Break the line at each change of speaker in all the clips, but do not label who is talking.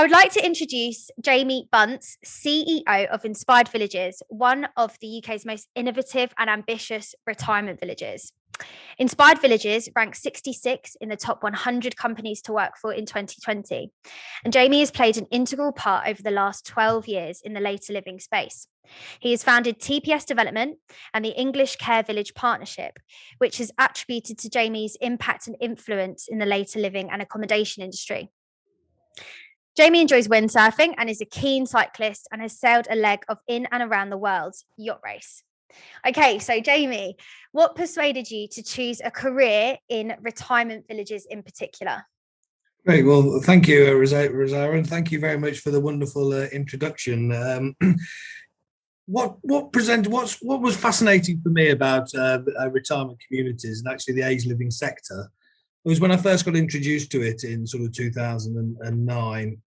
would like to introduce Jamie Bunce, CEO of Inspired Villages, one of the UK's most innovative and ambitious retirement villages. Inspired Villages ranked 66 in the top 100 companies to work for in 2020. And Jamie has played an integral part over the last 12 years in the later living space. He has founded TPS Development and the English Care Village Partnership, which is attributed to Jamie's impact and influence in the later living and accommodation industry. Jamie enjoys windsurfing and is a keen cyclist and has sailed a leg of in and around the world's yacht race. Okay, so Jamie, what persuaded you to choose a career in retirement villages in particular?
Great. Well, thank you, Rosaria, and thank you very much for the wonderful introduction. What was fascinating for me about retirement communities and actually the aged living sector was when I first got introduced to it in sort of 2009,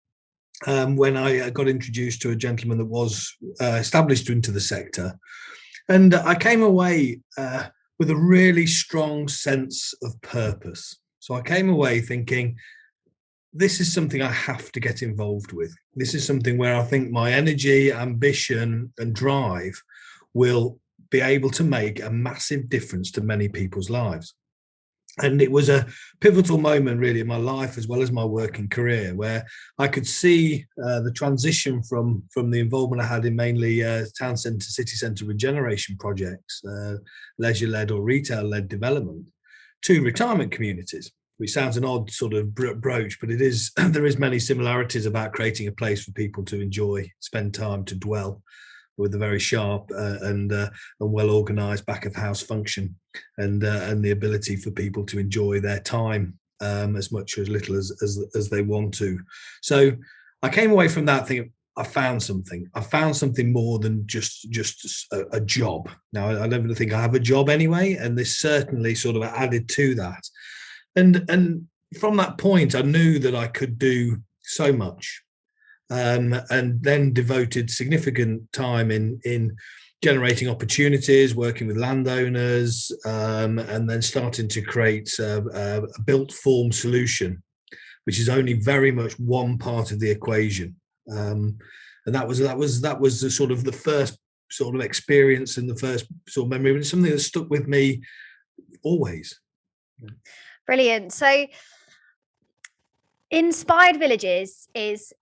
when I got introduced to a gentleman that was established into the sector. And I came away with a really strong sense of purpose. So I came away thinking, this is something I have to get involved with. This is something where I think my energy, ambition, and drive will be able to make a massive difference to many people's lives. And it was a pivotal moment really in my life as well as my working career, where I could see the transition from the involvement I had in mainly town centre, city centre regeneration projects, leisure-led or retail-led development, to retirement communities, which sounds an odd sort of broach, but it is. There is many similarities about creating a place for people to enjoy, spend time, to dwell, with a very sharp and well organised back of house function, and the ability for people to enjoy their time as much or as little as they want to. So I came away from that thinking, I found something. I found something more than just a job. Now I don't think I have a job anyway, and this certainly sort of added to that. And from that point, I knew that I could do so much. And then devoted significant time in generating opportunities, working with landowners, and then starting to create a built form solution, which is only very much one part of the equation. And that was the sort of the first sort of experience and the first sort of memory, but it's something that stuck with me always.
Brilliant. So Inspired Villages is,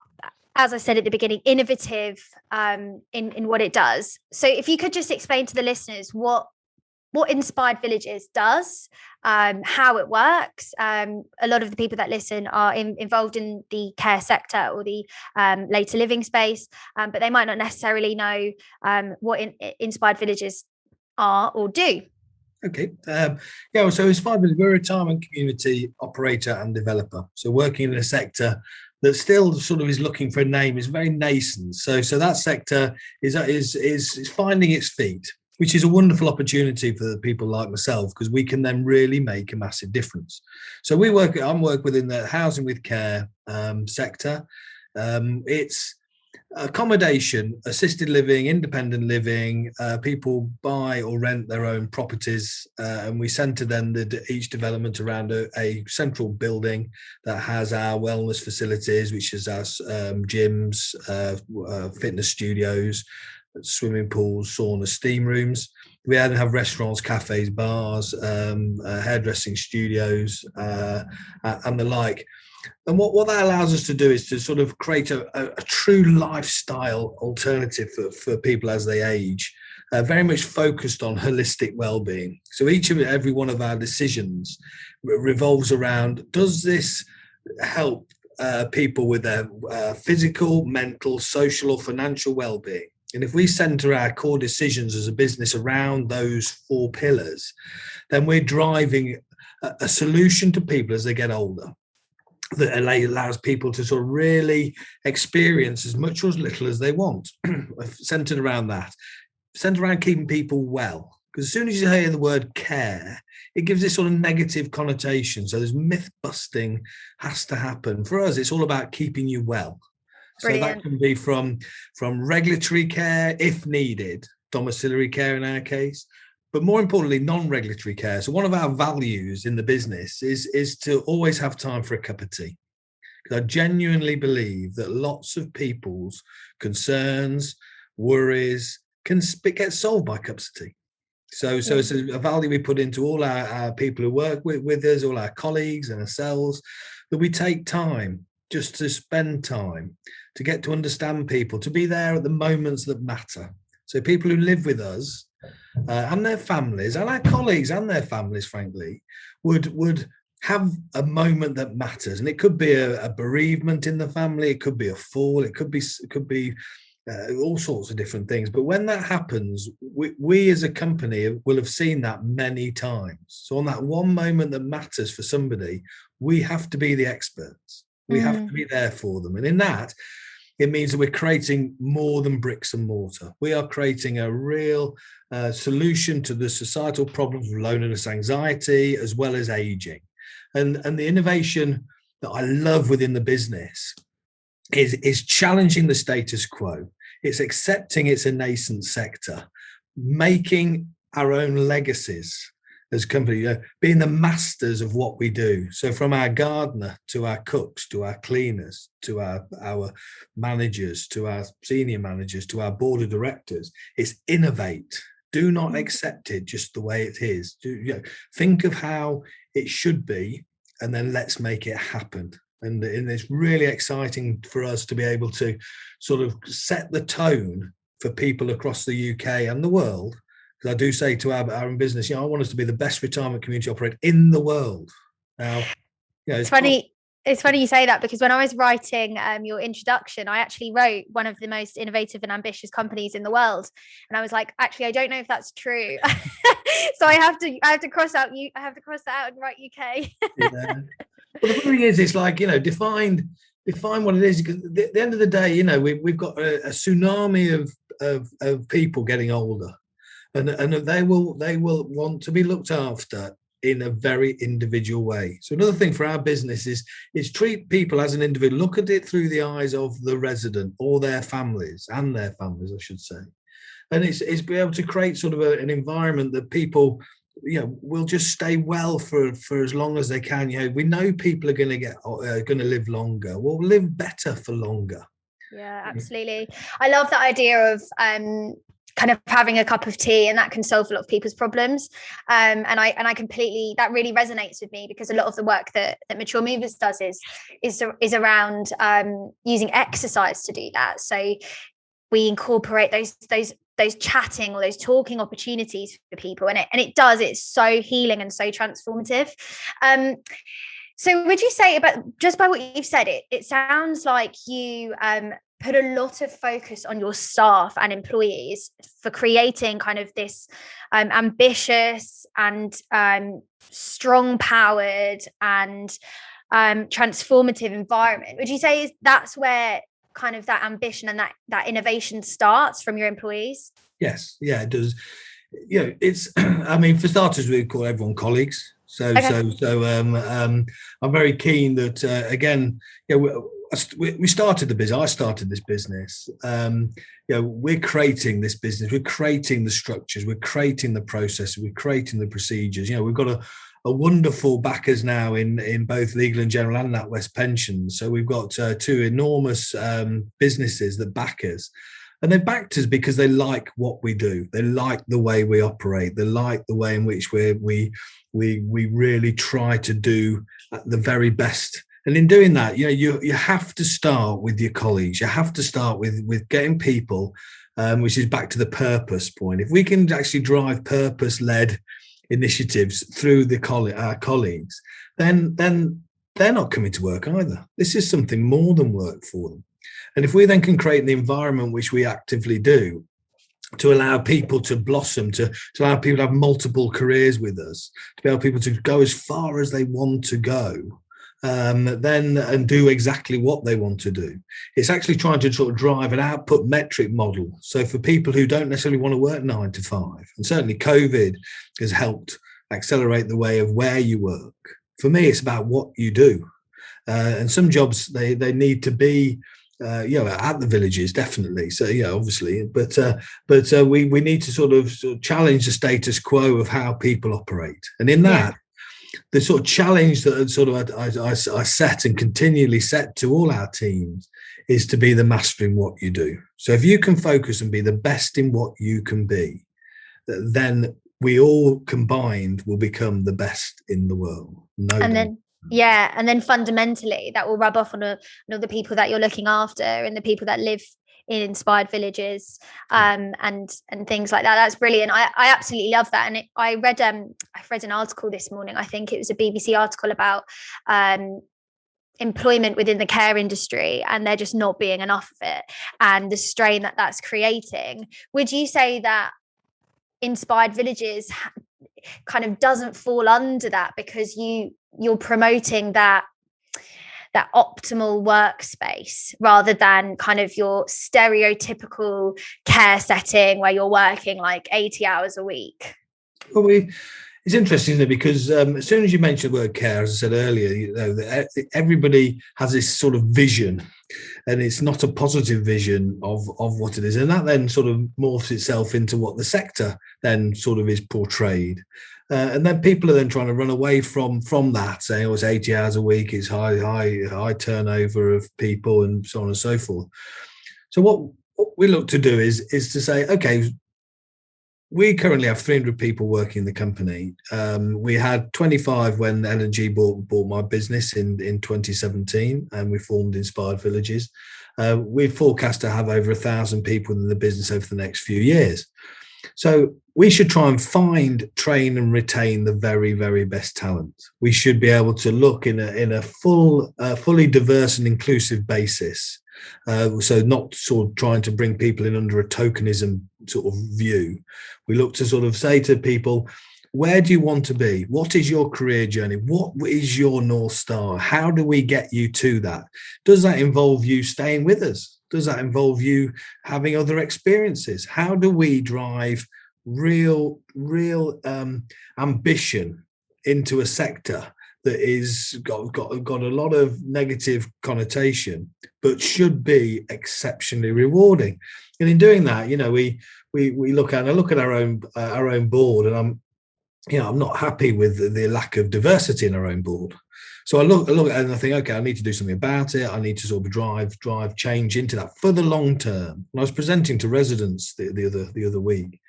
as I said at the beginning, innovative in what it does. So if you could just explain to the listeners what Inspired Villages does, how it works. A lot of the people that listen are involved in the care sector or the later living space, but they might not necessarily know what Inspired Villages are or do.
Okay. So Inspired Villages, we're a retirement community operator and developer. So working in a sector that still sort of is looking for a name, is very nascent. So that sector is finding its feet, which is a wonderful opportunity for people like myself, because we can then really make a massive difference. So I'm work within the housing with care sector. It's accommodation, assisted living, independent living. People buy or rent their own properties, and we centre then each development around a central building that has our wellness facilities, which is our gyms, fitness studios, swimming pools, saunas, steam rooms. We then have restaurants, cafes, bars, hairdressing studios, and the like. And what that allows us to do is to sort of create a true lifestyle alternative for people as they age, very much focused on holistic well-being. So each and every one of our decisions revolves around, does this help people with their physical, mental, social or financial well-being? And if we centre our core decisions as a business around those four pillars, then we're driving a solution to people as they get older that allows people to sort of really experience as much or as little as they want, centered around that, centered around keeping people well. Because as soon as you hear the word care, it gives this sort of negative connotation. So there's myth busting has to happen. For us, it's all about keeping you well. Brilliant. So that can be from regulatory care, if needed, domiciliary care in our case, but more importantly, non-regulatory care. So one of our values in the business is to always have time for a cup of tea. because I genuinely believe that lots of people's concerns, worries can get solved by cups of tea. So it's a value we put into all our people who work with us, all our colleagues and ourselves, that we take time just to spend time to get to understand people, to be there at the moments that matter. So people who live with us and their families, and our colleagues and their families, frankly, would have a moment that matters. And it could be a bereavement in the family, it could be a fall, it could be all sorts of different things. But when that happens, we as a company will have seen that many times. So on that one moment that matters for somebody, we have to be the experts. We have to be there for them. And in that, it means that we're creating more than bricks and mortar. We are creating a real solution to the societal problems of loneliness, anxiety, as well as aging. And the innovation that I love within the business is challenging the status quo. It's accepting it's a nascent sector, making our own legacies as a company, being the masters of what we do. So from our gardener to our cooks, to our cleaners, to our managers, to our senior managers, to our board of directors, it's innovate. Do not accept it just the way it is. Think of how it should be, and then let's make it happen. And it's really exciting for us to be able to sort of set the tone for people across the UK and the world. Because I do say to our own business, I want us to be the best retirement community operator in the world. Now, it's funny.
It's funny you say that, because when I was writing your introduction, I actually wrote one of the most innovative and ambitious companies in the world, and I was like, actually, I don't know if that's true. So I have to cross out that out and write UK.
Yeah. Well, the thing is, it's like, define what it is. Because at the end of the day, we've got a tsunami of people getting older, and they will want to be looked after in a very individual way. So another thing for our business is treat people as an individual. Look at it through the eyes of the resident or their families, I should say. And it's be able to create sort of an environment that people, will just stay well for as long as they can. We know people are going to live longer. We'll live better for longer.
Yeah, absolutely. I love that idea of kind of having a cup of tea, and that can solve a lot of people's problems. And I completely, that really resonates with me, because a lot of the work that Mature Movers does is around using exercise to do that. So we incorporate those chatting or those talking opportunities for people, and it's so healing and so transformative. So would you say, just by what you've said, it sounds like you put a lot of focus on your staff and employees for creating kind of this ambitious and strong powered and transformative environment. Would you say that's where kind of that ambition and that innovation starts, from your employees?
Yes, yeah, it does. It's for starters, we call everyone colleagues. So I'm very keen that again, we started the business. I started this business. We're creating this business. We're creating the structures. We're creating the processes. We're creating the procedures. We've got a wonderful backers now in both Legal and General and NatWest Pensions. So we've got two enormous businesses that back us. And they backed us because they like what we do. They like the way we operate. They like the way in which we really try to do the very best. And in doing that, you have to start with your colleagues. You have to start with getting people, which is back to the purpose point. If we can actually drive purpose-led initiatives through our colleagues, then they're not coming to work either. This is something more than work for them. And if we then can create the environment which we actively do to allow people to blossom, to allow people to have multiple careers with us, to be able people to go as far as they want to go, then and do exactly what they want to do. It's actually trying to sort of drive an output metric model. So for people who don't necessarily want to work 9 to 5, and certainly COVID has helped accelerate the way of where you work. For me, it's about what you do. And some jobs, they need to be at the villages, definitely. So obviously, but we need to sort of challenge the status quo of how people operate. And in that, the sort of challenge that sort of I set and continually set to all our teams is to be the master in what you do. So if you can focus and be the best in what you can be, then we all combined will become the best in the world.
And then fundamentally that will rub off on all the people that you're looking after and the people that live in inspired villages, and things like that. That's brilliant. I absolutely love that. And I've read an article this morning. I think it was a BBC article about employment within the care industry, and there just not being enough of it, and the strain that that's creating. Would you say that inspired villages kind of doesn't fall under that, because you're promoting that optimal workspace rather than kind of your stereotypical care setting where you're working like 80 hours a week?
Well, it's interesting, isn't it? Because as soon as you mentioned the word care, as I said earlier, everybody has this sort of vision, and it's not a positive vision of what it is. And that then sort of morphs itself into what the sector then sort of is portrayed. And then people are then trying to run away from that, saying, oh, it's 80 hours a week, it's high turnover of people, and so on and so forth. So what we look to do is to say, okay, we currently have 300 people working in the company. We had 25 when L&G bought my business in 2017, and we formed Inspired Villages. We forecast to have over 1,000 people in the business over the next few years. So we should try and find, train and retain the very, very best talent. We should be able to look in a fully diverse and inclusive basis. So not sort of trying to bring people in under a tokenism sort of view. We look to sort of say to people, where do you want to be? What is your career journey? What is your North Star? How do we get you to that? Does that involve you staying with us? Does that involve you having other experiences? How do we drive real ambition into a sector that is got a lot of negative connotation, but should be exceptionally rewarding? And in doing that, we look at our own board, and I'm not happy with the lack of diversity in our own board. So I look at it and I think, okay, I need to do something about it. I need to sort of drive change into that for the long term. And I was presenting to residents the other week,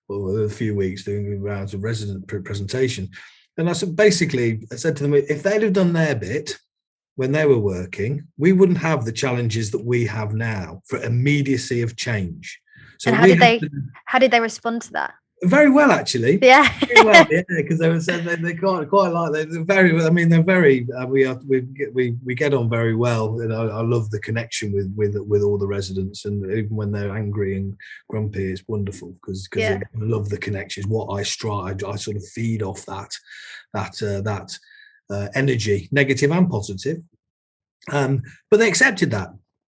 or a few weeks, doing rounds of resident presentation. And I said to them, if they'd have done their bit when they were working, we wouldn't have the challenges that we have now for immediacy of change. So
and how did they respond to that?
Very well, actually.
Yeah.
Very well, yeah, because they were saying they quite like. They're very. I mean, they're very. We get on very well, and I love the connection with all the residents, and even when they're angry and grumpy, it's wonderful because I love the connections. What I strive, I sort of feed off that energy, negative and positive. But they accepted that.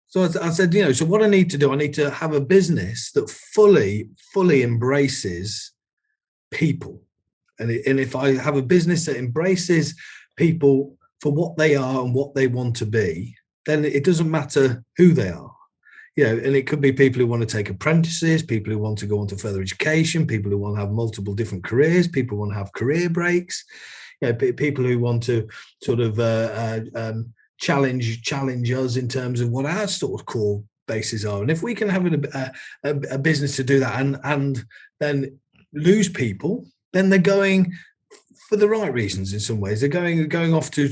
So I said, so what I need to do, I need to have a business that fully embraces people. And if I have a business that embraces people for what they are and what they want to be, then it doesn't matter who they are. And it could be people who want to take apprentices, people who want to go on to further education, people who want to have multiple different careers, people who want to have career breaks, people who want to sort of challenge us in terms of what our sort of core bases are. And if we can have a business to do that and then lose people, then they're going for the right reasons. In some ways, they're going off to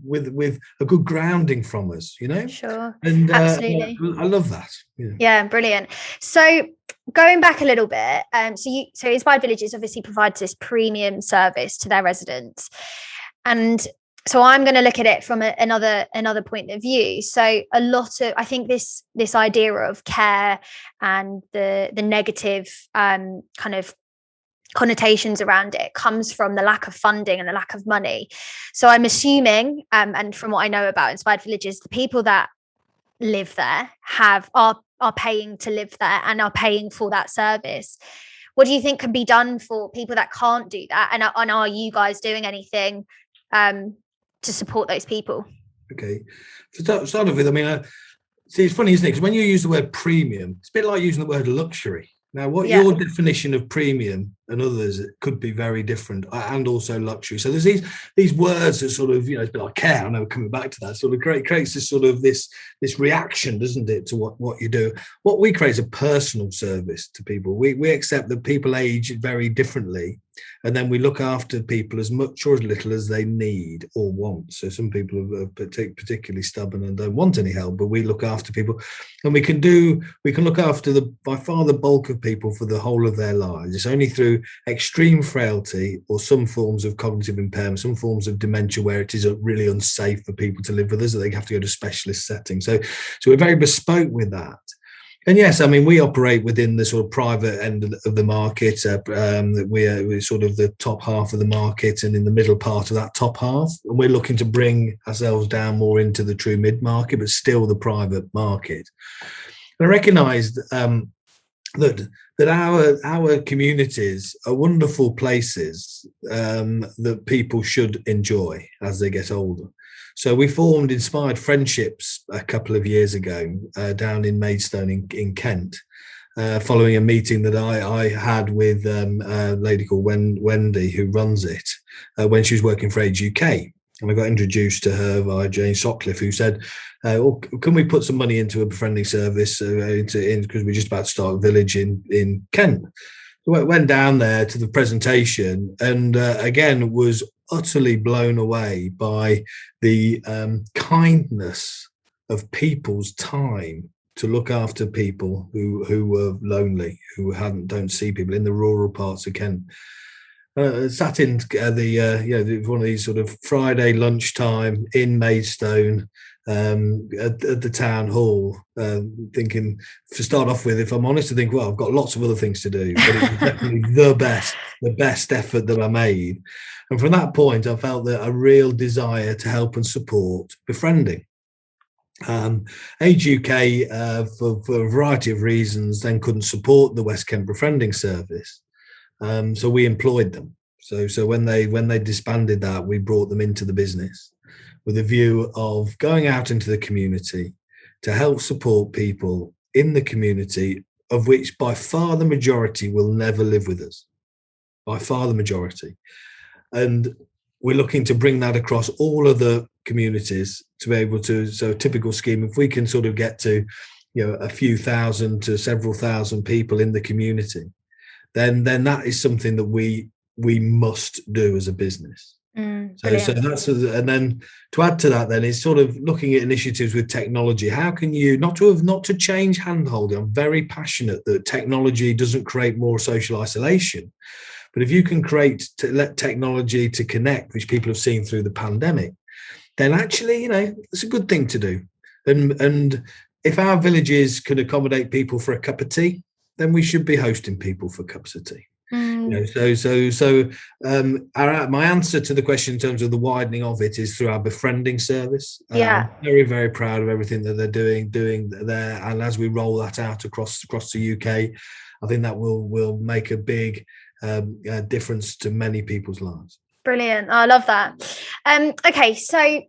with a good grounding from us,
Sure.
And
absolutely,
I love that.
Yeah, brilliant. So going back a little bit, so Inspired Villages obviously provides this premium service to their residents, and so I'm going to look at it from another point of view. So I think this idea of care and the negative kind of connotations around it comes from the lack of funding and the lack of money. So I'm assuming, and from what I know about Inspired Villages, the people that live there are paying to live there and are paying for that service. What do you think can be done for people that can't do that? And are you guys doing anything to support those people?
Okay, to start off with, see, it's funny, isn't it? Because when you use the word premium, it's a bit like using the word luxury. Now, what your definition of premium and others it could be very different, and also luxury. So there's these words that sort of, it's a bit like care. I know, coming back to that, sort of creates this sort of this reaction, doesn't it, to what you do. What we create is a personal service to people. We accept that people age very differently, and then we look after people as much or as little as they need or want. So some people are particularly stubborn and don't want any help, but we look after people, and we can look after by far the bulk of people for the whole of their lives. It's only through extreme frailty or some forms of cognitive impairment, some forms of dementia, where it is really unsafe for people to live with us, that they have to go to specialist settings. So we're very bespoke with that. And yes, I mean, we operate within the sort of private end of the market. We're sort of the top half of the market and in the middle part of that top half. And we're looking to bring ourselves down more into the true mid-market, but still the private market. And I recognise that our communities are wonderful places that people should enjoy as they get older. So we formed Inspired Friendships a couple of years ago down in Maidstone in Kent, following a meeting that I had with a lady called Wendy, who runs it, when she was working for Age UK. And I got introduced to her by Jane Sutcliffe, who said, can we put some money into a befriending service because we're just about to start a village in Kent. So I went down there to the presentation, and again was utterly blown away by the kindness of people's time to look after people who were lonely, who don't see people in the rural parts of Kent. Sat in one of these sort of Friday lunchtime in Maidstone at the town hall, thinking, to start off with, if I'm honest, I think, well, I've got lots of other things to do, but it was definitely the best effort that I made. And from that point, I felt that a real desire to help and support befriending. Age UK, for a variety of reasons, then couldn't support the West Kent befriending service. So we employed them. So when they disbanded that, we brought them into the business with a view of going out into the community to help support people in the community, of which by far the majority will never live with us. By far the majority. And we're looking to bring that across all of the communities to be able to, so a typical scheme, if we can sort of get to, a few thousand to several thousand people in the community, then that is something that we must do as a business. So that's, and then to add to that, then is sort of looking at initiatives with technology. How can you not to change handholding? I'm very passionate that technology doesn't create more social isolation, but if you can let technology to connect, which people have seen through the pandemic, then actually, it's a good thing to do. And if our villages can accommodate people for a cup of tea, then we should be hosting people for cups of tea. My answer to the question in terms of the widening of it is through our befriending service. I'm very, very proud of everything that they're doing there, and as we roll that out across the UK, I think that will make a big difference to many people's lives.
Brilliant. I love that. Okay, so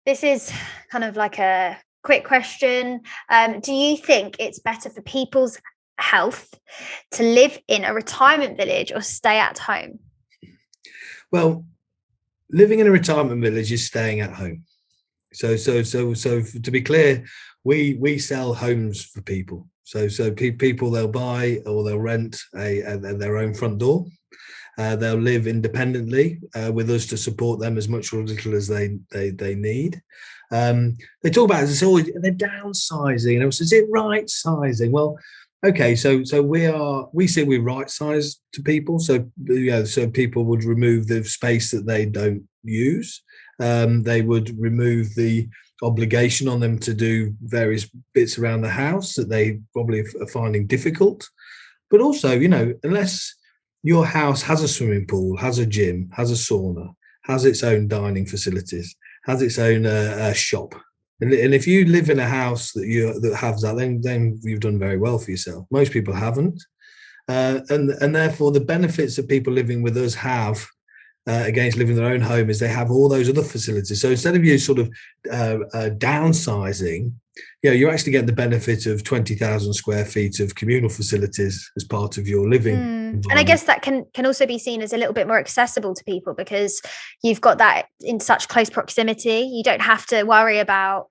this is kind of like a quick question. Do you think it's better for people's health to live in a retirement village or stay at home?
Well, living in a retirement village is staying at home. So to be clear, we sell homes for people. So people, they'll buy or they'll rent their own front door. They'll live independently with us to support them as much or as little as they need. They talk about it as always they're downsizing. So is it right sizing? Well, okay, so we say we right size to people. So so people would remove the space that they don't use. They would remove the obligation on them to do various bits around the house that they probably are finding difficult. But also, unless your house has a swimming pool, has a gym, has a sauna, has its own dining facilities, has its own shop, and if you live in a house that has that, then you've done very well for yourself. Most people haven't, and therefore the benefits that people living with us have against living in their own home is they have all those other facilities. So instead of you sort of downsizing, you actually get the benefit of 20,000 square feet of communal facilities as part of your living
And I guess that can also be seen as a little bit more accessible to people, because you've got that in such close proximity. You don't have to worry about,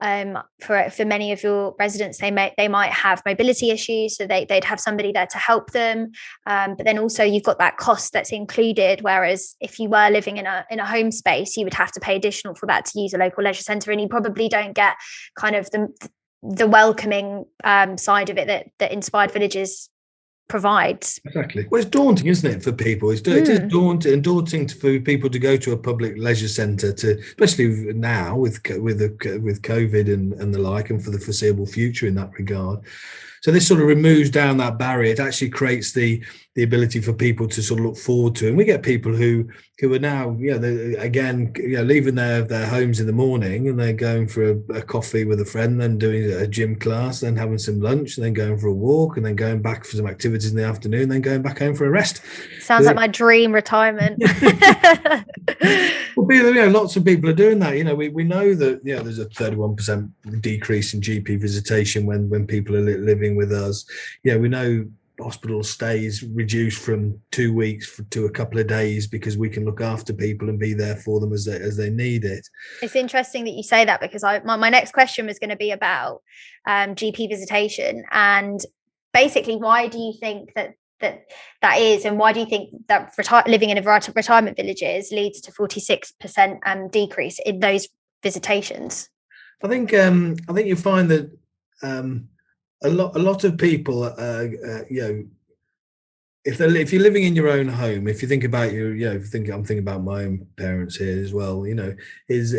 for many of your residents, they might have mobility issues, so they'd have somebody there to help them, but then also you've got that cost that's included, whereas if you were living in a home space, you would have to pay additional for that to use a local leisure centre, and you probably don't get kind of the welcoming side of it that Inspired Villages provides.
Exactly. Well, it's daunting, isn't it, for people? It is daunting for people to go to a public leisure centre, especially now with COVID and the like, and for the foreseeable future in that regard. So this sort of removes down that barrier. It actually creates the ability for people to sort of look forward to. And we get people who are now, leaving their homes in the morning, and they're going for a coffee with a friend, then doing a gym class, then having some lunch, and then going for a walk, and then going back for some activities in the afternoon, then going back home for a rest.
Sounds like my dream retirement.
Well, lots of people are doing that. We know that there's a 31% decrease in GP visitation when people are living with us. We know hospital stays reduced from 2 weeks to a couple of days, because we can look after people and be there for them as they need it. It's
interesting that you say that, because my next question was going to be about GP visitation, and basically, why do you think that is, and why do you think that living in a retirement villages leads to 46% decrease in those visitations?
I think you find that a lot of people, if you're living in your own home, if you think about I'm thinking about my own parents here as well. Is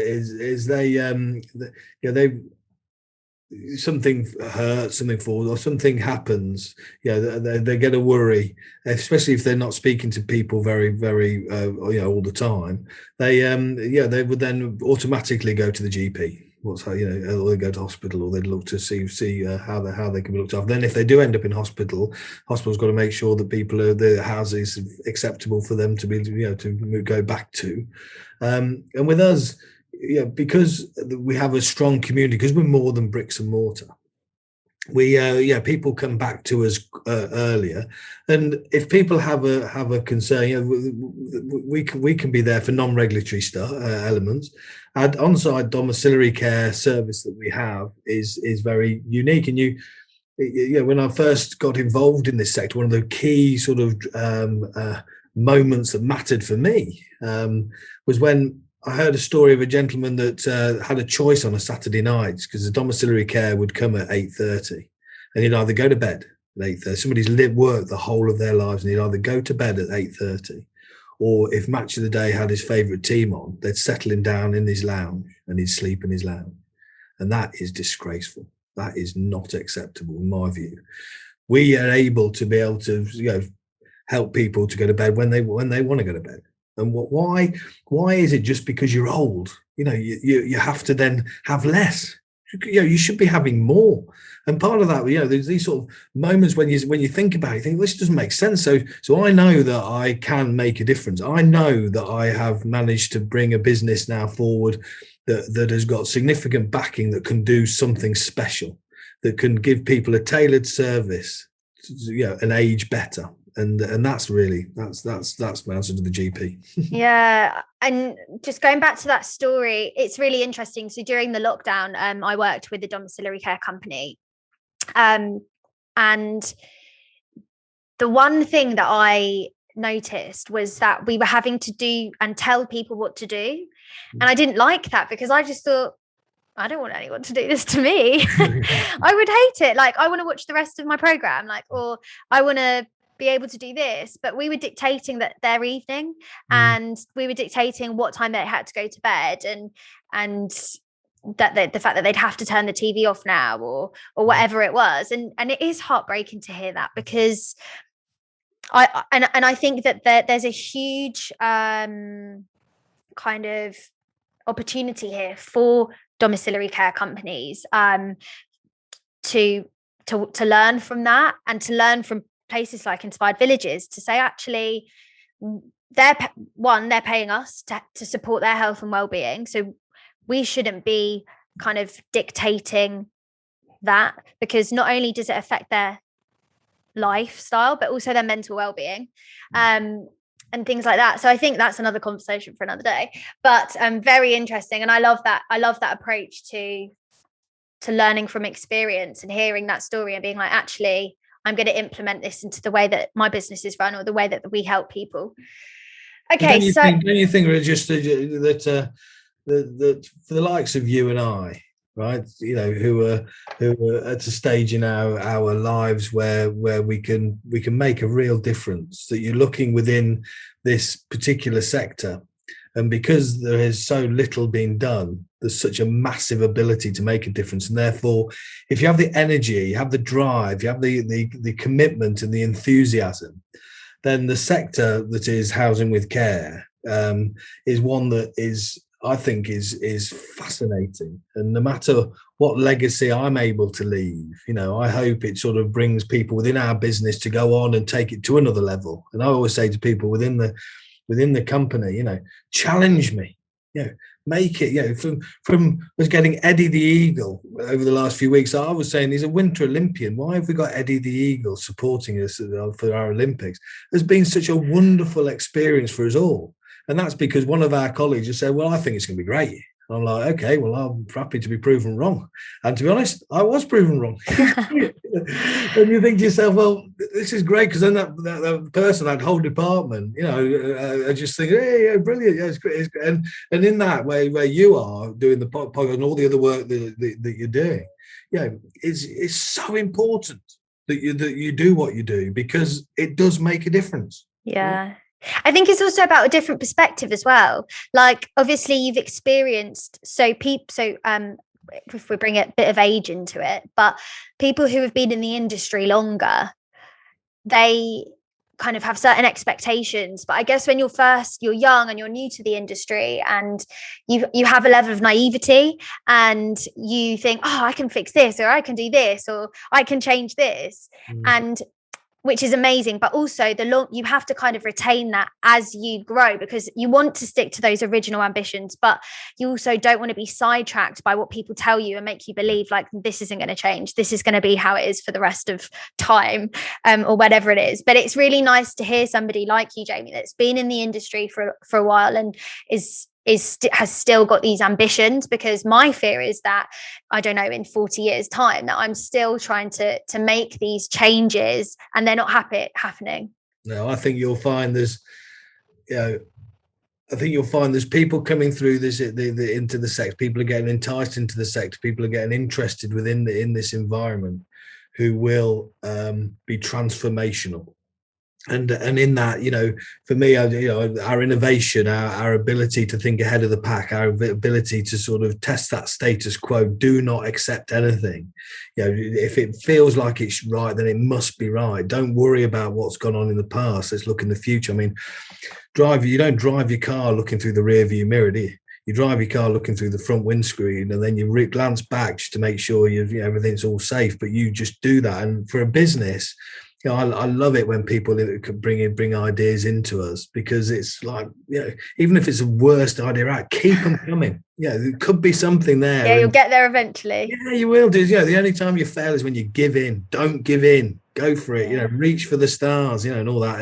they something hurts, something falls, or something happens, they get a worry, especially if they're not speaking to people very, very all the time. They would then automatically go to the GP, or they go to hospital, or they'd look to see how they can be looked after. Then if they do end up in hospital's got to make sure that the house is acceptable for them to be to go back to. And with us, because we have a strong community, because we're more than bricks and mortar, we people come back to us earlier, and if people have a concern, we can be there for non-regulatory stuff, elements. Our on-site domiciliary care service that we have is very unique. And when I first got involved in this sector, one of the key sort of moments that mattered for me was when I heard a story of a gentleman that had a choice on a Saturday night, because the domiciliary care would come at 8:30, and he'd either go to bed at 8:30. Somebody's worked the whole of their lives, and he'd either go to bed at 8:30, or if Match of the Day had his favourite team on, they'd settle him down in his lounge and he'd sleep in his lounge. And that is disgraceful. That is not acceptable in my view. We are able to help people to go to bed when they want to go to bed. And why is it just because you're old, you have to then have less? You should be having more. And part of that, there's these sort of moments when you think about it, you think, this doesn't make sense. So I know that I can make a difference. I know that I have managed to bring a business now forward that has got significant backing, that can do something special, that can give people a tailored service, and age better. And that's my answer to the GP.
Yeah, and just going back to that story, it's really interesting. So during the lockdown, I worked with a domiciliary care company, and the one thing that I noticed was that we were having to do and tell people what to do, and I didn't like that, because I just thought, I don't want anyone to do this to me. I would hate it. Like, I want to watch the rest of my program, or I want to be able to do this. But we were dictating their evening, and we were dictating what time they had to go to bed, and that the fact that they'd have to turn the TV off now, or whatever it was. And it is heartbreaking to hear that, because I think that there's a huge kind of opportunity here for domiciliary care companies to learn from that, and to learn from places like Inspired Villages, to say, actually, they're paying us to support their health and well-being, so we shouldn't be kind of dictating that, because not only does it affect their lifestyle, but also their mental well-being, and things like that. So I think that's another conversation for another day, but very interesting. And I love that approach to learning from experience and hearing that story and being like, actually, I'm going to implement this into the way that my business is run or the way that we help people. Okay,
don't you think just that for the likes of you and I, right, you know, who are at a stage in our lives where we can make a real difference, that you're looking within this particular sector, and because there is so little being done, there's such a massive ability to make a difference. And therefore, if you have the energy, you have the drive, you have the commitment and the enthusiasm, then the sector that is housing with care is one that is, I think, is fascinating. And no matter what legacy I'm able to leave, you know, I hope it sort of brings people within our business to go on and take it to another level. And I always say to people within the company, you know, challenge me, you know, make it, you know, from was getting Eddie the Eagle over the last few weeks. I was saying he's a Winter Olympian. Why have we got Eddie the Eagle supporting us for our Olympics? It's been such a wonderful experience for us all. And that's because one of our colleagues just said, well, I think it's going to be great. I'm like, okay, well, I'm happy to be proven wrong. And to be honest, I was proven wrong. And you think to yourself, well, this is great, because then that person, that whole department, you know, I just think, hey, yeah, brilliant, yeah, it's great, it's great. And in that way, where you are doing the podcast and all the other work that you're doing, yeah, it's so important that you do what you do, because it does make a difference.
Yeah. I think it's also about a different perspective as well. Like, obviously you've experienced, if we bring a bit of age into it, but people who have been in the industry longer, they kind of have certain expectations. But I guess when you're young and you're new to the industry, and you have a level of naivety, and you think, oh, I can fix this, or I can do this, or I can change this. And which is amazing, but also you have to kind of retain that as you grow, because you want to stick to those original ambitions, but you also don't want to be sidetracked by what people tell you and make you believe like this isn't going to change, this is going to be how it is for the rest of time, or whatever it is. But it's really nice to hear somebody like you, Jamie, that's been in the industry for a while and has still got these ambitions, because my fear is that, I don't know, in 40 years time, that I'm still trying to make these changes and they're not happening.
No, I think you'll find there's, you know, there's people coming through this into the sector. People are getting enticed into the sector. People are getting interested in this environment, who will be transformational. And in that, you know, for me, you know, our innovation, our ability to think ahead of the pack, our ability to sort of test that status quo, do not accept anything. You know, if it feels like it's right, then it must be right. Don't worry about what's gone on in the past. Let's look in the future. I mean, you don't drive your car looking through the rear view mirror, do you? You drive your car looking through the front windscreen, and then you glance back just to make sure everything's all safe. But you just do that. And for a business, you know, I love it when people can bring ideas into us, because it's like, you know, even if it's the worst idea, right, keep them coming. Yeah, there could be something there.
Yeah, you'll get there eventually.
Yeah, you will do. Yeah, the only time you fail is when you give in. Don't give in. Go for it. You know, reach for the stars. You know, and all that.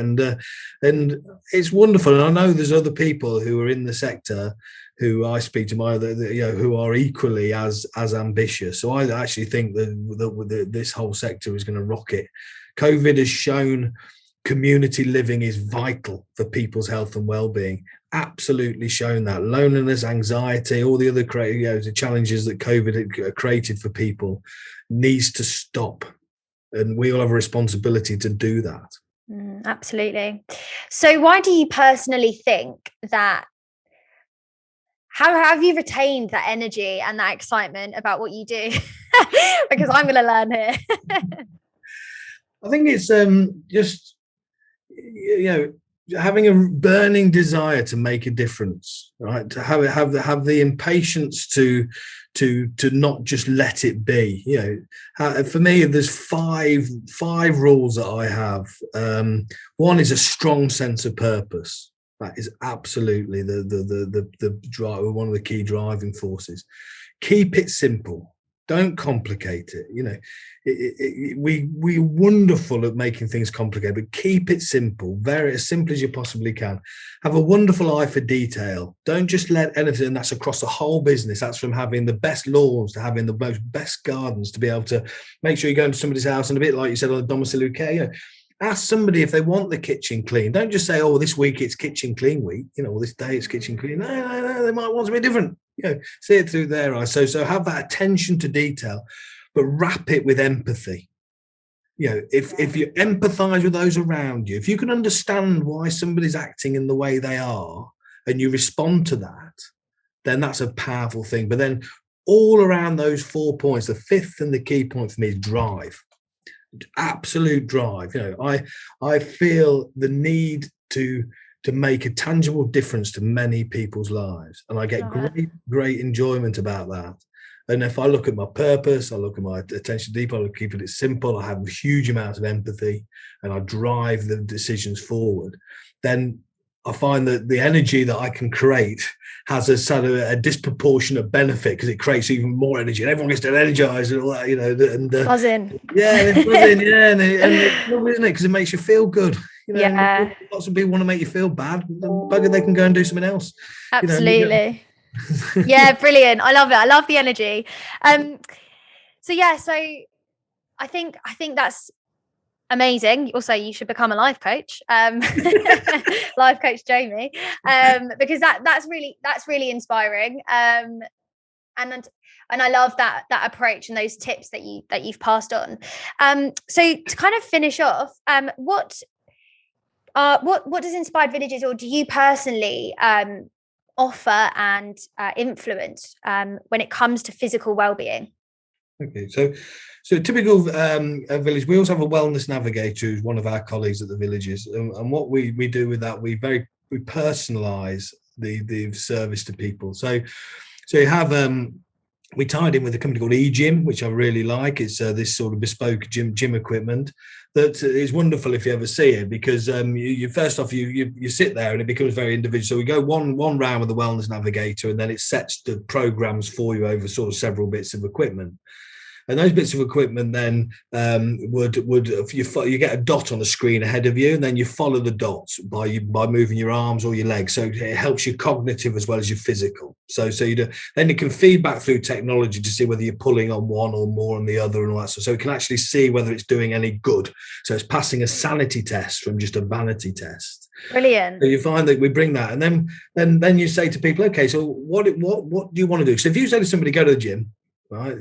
And it's wonderful. And I know there's other people who are in the sector who I speak to, who are equally as ambitious. So I actually think that this whole sector is going to rocket. COVID has shown community living is vital for people's health and well-being. Absolutely shown that. Loneliness, anxiety, all the other the challenges that COVID created for people needs to stop. And we all have a responsibility to do that.
Absolutely. So why do you personally think that, how have you retained that energy and that excitement about what you do? Because I'm going to learn here.
I think it's just, you know, having a burning desire to make a difference, right? To have the impatience to not just let it be. You know, for me, there's five rules that I have. One is a strong sense of purpose. That is absolutely the drive, one of the key driving forces. Keep it simple. Don't complicate it. We're wonderful at making things complicated, but keep it simple, very as simple as you possibly can. Have a wonderful eye for detail. Don't just let anything, and that's across the whole business. That's from having the best lawns to having the most best gardens, to be able to make sure you go into somebody's house, and a bit like you said on the domiciliary care, ask somebody if they want the kitchen clean. Don't just say, oh, this week it's kitchen clean week, or this day it's kitchen clean. No, they might want something different. See it through their eyes. So have that attention to detail, but wrap it with empathy. If you empathize with those around you, if you can understand why somebody's acting in the way they are, and you respond to that, then that's a powerful thing. But then all around those 4 points, the fifth and the key point for me is drive. Absolute drive. I feel the need to make a tangible difference to many people's lives, and I get great enjoyment about that. And if I look at my purpose, I look at my attention deep, I keep it simple, I have a huge amount of empathy, and I drive the decisions forward, then I find that the energy that I can create has a sort of a disproportionate benefit, because it creates even more energy, and everyone gets to energize and all that, and
buzzing.
Yeah, buzzing, yeah, and it's lovely, isn't it? Because it makes you feel good.
Yeah.
Lots of people want to make you feel bad. Bugger, they can go and do something else.
Absolutely. Yeah, brilliant. I love it. I love the energy. So I think that's amazing. Also, you should become a life coach, life coach Jamie, because that's really inspiring. And I love that approach and those tips that you've passed on. So to kind of finish off, what does Inspired Villages, or do you personally offer and influence when it comes to physical well-being?
Okay, so typical village, we also have a wellness navigator who's one of our colleagues at the villages, and what we do with that, we personalize the service to people. So you have we tied in with a company called eGym, which I really like. It's this sort of bespoke gym equipment that is wonderful if you ever see it, because you first off you sit there and it becomes very individual. So we go one round with the wellness navigator, and then it sets the programs for you over sort of several bits of equipment. And those bits of equipment then you get a dot on the screen ahead of you, and then you follow the dots by moving your arms or your legs. So it helps you cognitive as well as your physical. So then you can feed back through technology to see whether you're pulling on one or more on the other and all that. So it can actually see whether it's doing any good. So it's passing a sanity test from just a vanity test.
Brilliant.
So you find that we bring that, and then you say to people, okay, so what do you want to do? So if you say to somebody, go to the gym, right?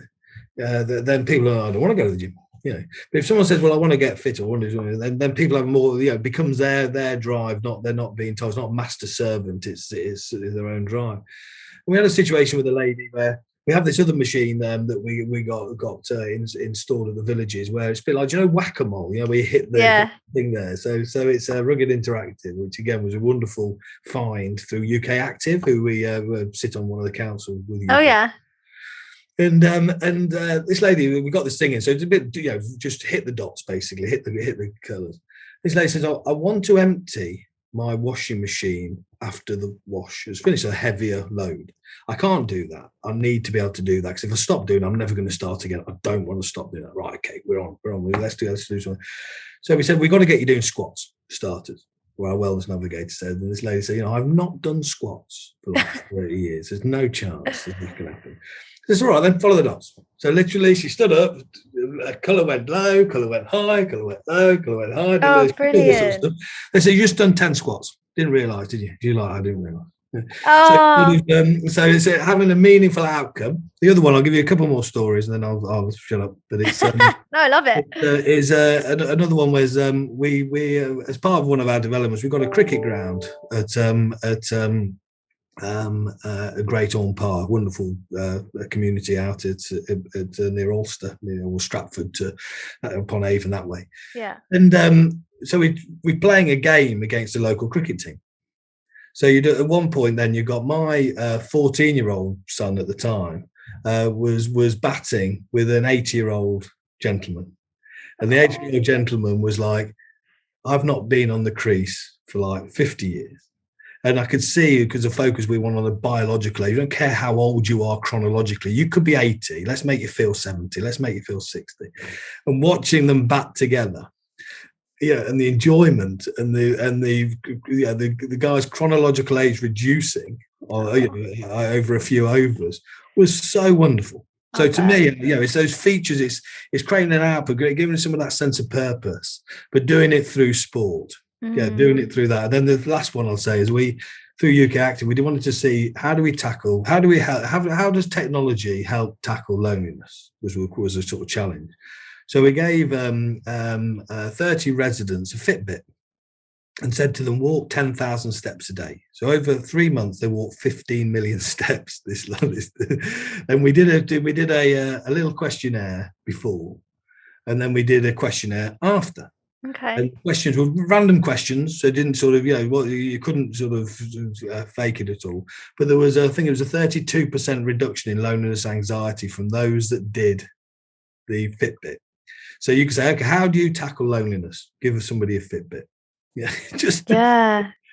Then people are, I don't want to go to the gym, But if someone says, well, I want to get fit, or want to do something, then people have more, it becomes their drive. They're not being told. It's not master servant. It's their own drive. And we had a situation with a lady where we have this other machine that we got installed at the villages, where it's a bit like, whack-a-mole, where you hit the thing there. So it's Rugged Interactive, which again was a wonderful find through UK Active, who we sit on one of the councils with.
Oh yeah.
And this lady, we got this thing in, so it's a bit, just hit the dots, basically, hit the colours. This lady says, I want to empty my washing machine after the wash has finished, a heavier load. I can't do that. I need to be able to do that, because if I stop doing it, I'm never going to start again. I don't want to stop doing that. Right, okay, we're on. Let's do something. So we said, we've got to get you doing squats, starters. Where our wellness navigator said, and this lady said, I've not done squats for like 30 years. There's no chance that this can happen. It's all right, then follow the dots. So literally, she stood up, colour went low, colour went high, colour went low, colour went high.
Oh, brilliant.
Sort of they said, you just done 10 squats. Didn't realise, did you? I didn't realise.
Oh.
So it's having a meaningful outcome. The other one, I'll give you a couple more stories and then I'll shut up. But it's
no, I love it.
Another one was we as part of one of our developments, we've got a cricket ground at a Great Orme Park, wonderful community out at near Ulster, or Stratford upon Avon that way.
Yeah.
And so we're playing a game against a local cricket team. So at one point, then you got my 14-year-old son at the time was batting with an 80-year-old gentleman, and the 80-year-old gentleman was like, I've not been on the crease for like 50 years. And I could see, because the focus we want on the biological age, you don't care how old you are chronologically. You could be 80. Let's make you feel 70. Let's make you feel 60. And watching them back together, and the enjoyment and the guy's chronological age reducing over a few overs was so wonderful. So to me, it's those features. It's creating an output, giving some of that sense of purpose, but doing it through sport. Yeah, doing it through that. And then the last one I'll say is through UK Active, we wanted to see how does technology help tackle loneliness, was a sort of challenge. So we gave 30 residents a Fitbit and said to them, walk 10,000 steps a day. So over 3 months, they walked 15 million steps. And we did a little questionnaire before, and then we did a questionnaire after.
Okay.
And questions were random questions, so it didn't sort of, you couldn't sort of fake it at all. But there was, I think it was a 32% reduction in loneliness, anxiety from those that did the Fitbit. So you can say, okay, how do you tackle loneliness? Give somebody a Fitbit. Yeah,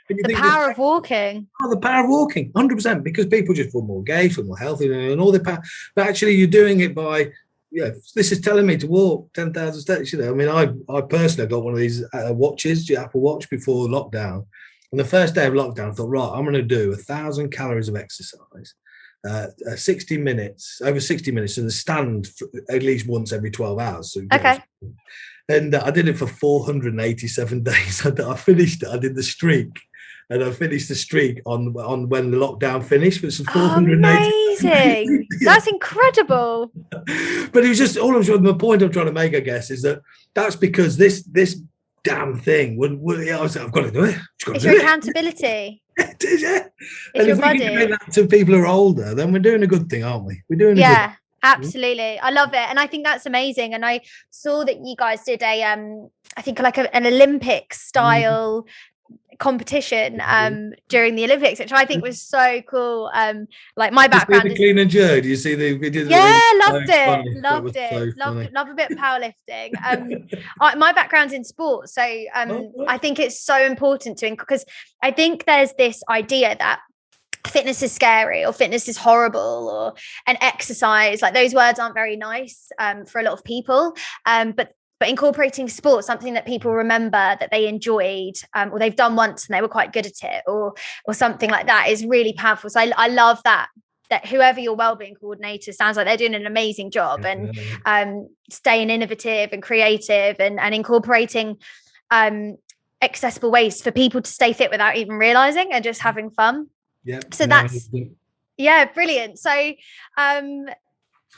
the power of walking.
Oh, the power of walking, 100%, because people just feel more engaged, feel more healthy, and all the power. But actually, you're doing it by, this is telling me to walk 10,000 steps. I mean, I personally got one of these watches, the Apple Watch, before lockdown. And the first day of lockdown, I thought, right, I'm going to do 1,000 calories of exercise, 60 minutes, over 60 minutes, and stand at least once every 12 hours. So,
okay.
And I did it for 487 days. I finished it. I did the streak. And I finished the streak on when the lockdown finished, which was 480.
Amazing. That's incredible.
But it was just the point I'm trying to make, I guess, is that's because this damn thing I've got to do it.
It's your accountability.
It is, yeah.
It's your
if
body.
we can do that to people who are older, then we're doing a good thing, aren't we? We're doing a good thing.
Absolutely. I love it. And I think that's amazing. And I saw that you guys did I think like an Olympic style competition during the Olympics, which I think was so cool. Like my background is
clean and jerk. You see the videos?
Loved it. Love a bit of powerlifting. My background's in sports, so I think it's so important because I think there's this idea that fitness is scary or fitness is horrible and exercise, like those words aren't very nice for a lot of people, but incorporating sport, something that people remember that they enjoyed or they've done once and they were quite good at it or something like that is really powerful. So I love that whoever your wellbeing coordinator sounds like they're doing an amazing job and staying innovative and creative and incorporating accessible ways for people to stay fit without even realizing and just having fun.
Yeah.
So that's brilliant. So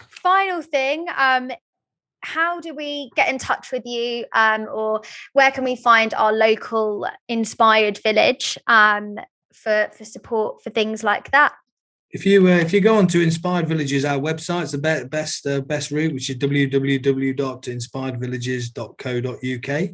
final thing, how do we get in touch with you or where can we find our local inspired village for support for things like that?
If you go on to Inspired Villages, our website's the best route, which is www.inspiredvillages.co.uk.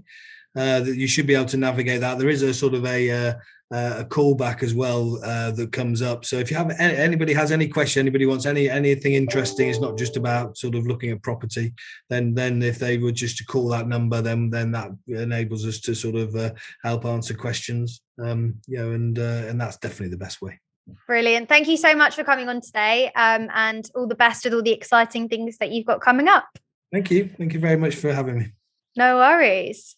That you should be able to navigate that. There is a sort of a callback as well that comes up. So if you have anybody has any question, anybody wants anything interesting, it's not just about sort of looking at property. Then if they were just to call that number, then that enables us to sort of help answer questions. And that's definitely the best way.
Brilliant. Thank you so much for coming on today, and all the best with all the exciting things that you've got coming up.
Thank you very much for having me.
No worries.